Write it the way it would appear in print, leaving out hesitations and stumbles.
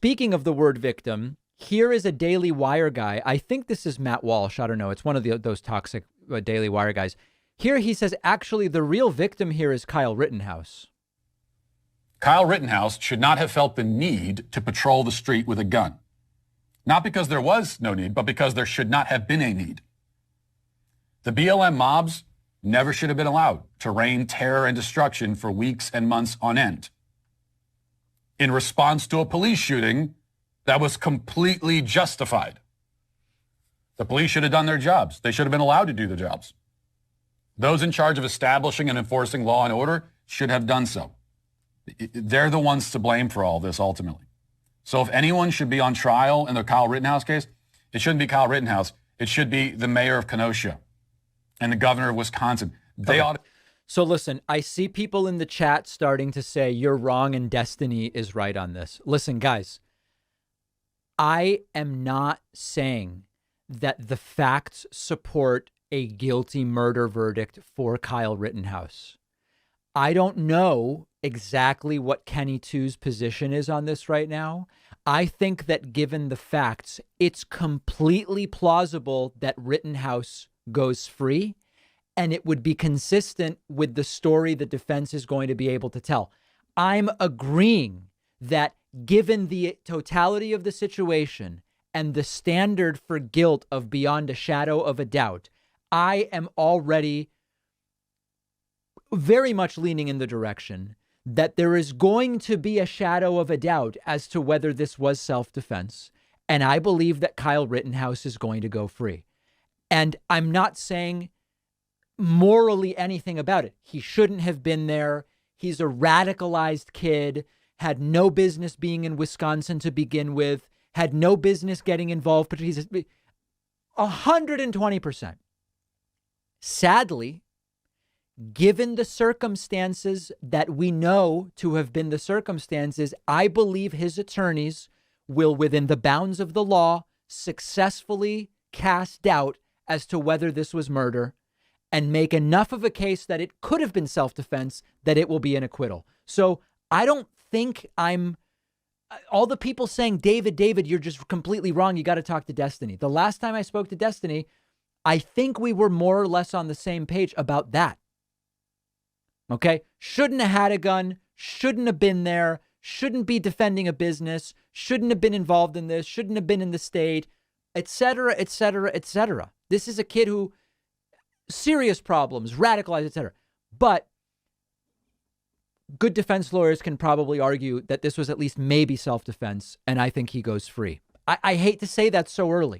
speaking of the word victim, here is a Daily Wire guy. I think this is Matt Walsh. I don't know. It's one of those toxic Daily Wire guys. Here he says, actually, the real victim here is Kyle Rittenhouse. Kyle Rittenhouse should not have felt the need to patrol the street with a gun. Not because there was no need, but because there should not have been a need. The BLM mobs never should have been allowed to rain terror and destruction for weeks and months on end. In response to a police shooting that was completely justified. The police should have done their jobs. They should have been allowed to do the jobs. Those in charge of establishing and enforcing law and order should have done so. They're the ones to blame for all this ultimately. So if anyone should be on trial in the Kyle Rittenhouse case, it shouldn't be Kyle Rittenhouse. It should be the mayor of Kenosha and the governor of Wisconsin. They ought to. So listen, I see people in the chat starting to say you're wrong and Destiny is right on this. Listen, guys, I am not saying that the facts support a guilty murder verdict for Kyle Rittenhouse. I don't know exactly what Kenny Two's position is on this right now. I think that given the facts, it's completely plausible that Rittenhouse goes free, and it would be consistent with the story the defense is going to be able to tell. I'm agreeing that given the totality of the situation and the standard for guilt of beyond a shadow of a doubt, I am already very much leaning in the direction that there is going to be a shadow of a doubt as to whether this was self-defense. And I believe that Kyle Rittenhouse is going to go free. And I'm not saying morally anything about it. He shouldn't have been there. He's a radicalized kid, had no business being in Wisconsin to begin with, had no business getting involved, but he's 120%. Sadly, given the circumstances that we know to have been the circumstances, I believe his attorneys will, within the bounds of the law, successfully cast doubt as to whether this was murder and make enough of a case that it could have been self-defense that it will be an acquittal. So I don't think all the people saying, David, you're just completely wrong. You got to talk to Destiny. The last time I spoke to Destiny, I think we were more or less on the same page about that. Okay. Shouldn't have had a gun, shouldn't have been there, shouldn't be defending a business, shouldn't have been involved in this, shouldn't have been in the state, etc., etc., etc. This is a kid who serious problems, radicalized, etc. But good defense lawyers can probably argue that this was at least maybe self-defense, and I think he goes free. I hate to say that so early.